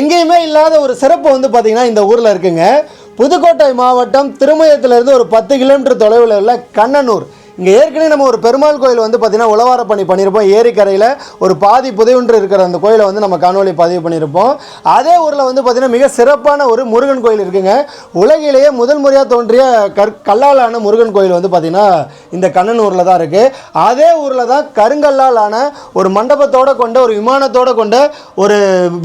எங்கேயுமே இல்லாத ஒரு சிறப்பு வந்து பார்த்திங்கன்னா இந்த ஊரில் இருக்குங்க. புதுக்கோட்டை மாவட்டம் திருமயத்திலிருந்து ஒரு 10 கிலோமீட்டர் தொலைவில் உள்ள கண்ணனூர். இங்கே ஏற்கனவே நம்ம ஒரு பெருமாள் கோயில் வந்து பார்த்திங்கன்னா உழவார பணி பண்ணியிருப்போம். ஏரிக்கரையில் ஒரு பாதி புதையுன்று இருக்கிற அந்த கோயிலை வந்து நம்ம காணொலி பதிவு பண்ணியிருப்போம். அதே ஊரில் வந்து பார்த்திங்கன்னா மிக சிறப்பான ஒரு முருகன் கோயில் இருக்குங்க. உலகிலேயே முதல் முறையாக தோன்றிய கல்லாலான முருகன் கோயில் வந்து பார்த்திங்கன்னா இந்த கண்ணனூரில் தான் இருக்குது. அதே ஊரில் தான் கருங்கல்லால் ஆன ஒரு மண்டபத்தோடு கொண்ட ஒரு விமானத்தோடு கொண்ட ஒரு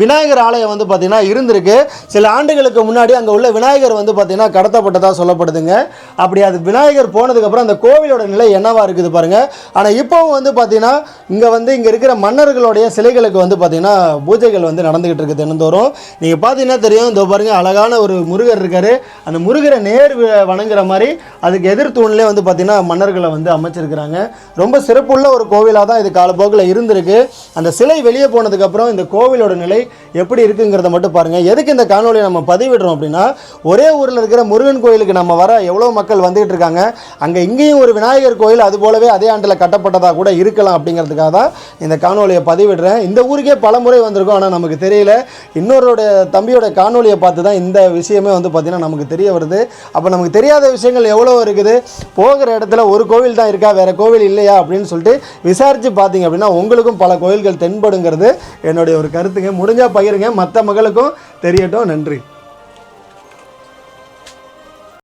விநாயகர் ஆலயம் வந்து பார்த்திங்கன்னா இருந்திருக்கு. சில ஆண்டுகளுக்கு முன்னாடி அங்கே உள்ள விநாயகர் வந்து பார்த்திங்கன்னா கடத்தப்பட்டதாக சொல்லப்படுதுங்க. அப்படி அது விநாயகர் போனதுக்கப்புறம் அந்த கோவிலோட நிலை என்னவா இருக்குது பாருங்க. ஆனால் இப்போவும் வந்து பார்த்தீங்கன்னா இங்கே இருக்கிற மன்னர்களுடைய சிலைகளுக்கு வந்து பார்த்தீங்கன்னா பூஜைகள் வந்து நடந்துகிட்டு இருக்குது தினந்தோறும். நீங்கள் பார்த்தீங்கன்னா தெரியும், இதோ பாருங்க அழகான ஒரு முருகர் இருக்காரு. அந்த முருகரை நேர் வணங்குற மாதிரி அதுக்கு எதிர் தூண்லேயே வந்து பார்த்தீங்கன்னா மன்னர்களை வந்து அமைச்சிருக்கிறாங்க. ரொம்ப சிறப்புள்ள ஒரு கோவிலாக தான் இது காலப்போக்கில் இருந்திருக்கு. அந்த சிலை வெளியே போனதுக்கப்புறம் இந்த கோவிலோட நிலை எப்படி இருக்குங்கிறத மட்டும் பாருங்கள். எதுக்கு இந்த காணொலியை நம்ம பதிவிடுறோம் அப்படின்னா, ஒரே ஊரில் இருக்கிற முருகன் கோயிலுக்கு நம்ம வர எவ்வளோ மக்கள் வந்துகிட்டு இருக்காங்க. அங்கே இங்கேயும் ஒரு விநாயகர் கோயில் அது போலவே அதே ஆண்டில் கட்டப்பட்டதாக கூட இருக்கலாம் அப்படிங்கிறதுக்காக தான் இந்த காணொலியை பதிவிடுறேன். இந்த ஊருக்கே பல முறை வந்திருக்கோம், ஆனால் நமக்கு தெரியல. இன்னொருடைய தம்பியோட காணொலியை பார்த்து தான் இந்த விஷயமே வந்து பார்த்திங்கன்னா நமக்கு தெரிய வருது. அப்போ நமக்கு தெரியாத விஷயங்கள் எவ்வளோ இருக்குது. போகிற இடத்துல ஒரு கோவில் தான் இருக்கா, வேறு கோவில் இல்லையா அப்படின்னு சொல்லிட்டு விசாரித்து பார்த்தீங்க அப்படின்னா உங்களுக்கும் பல கோயில்கள் தென்படுங்கிறது என்னுடைய ஒரு கருத்துங்க. முடிஞ்சால் பகிருங்க, மற்ற மக்களுக்கும் தெரியட்டும். நன்றி.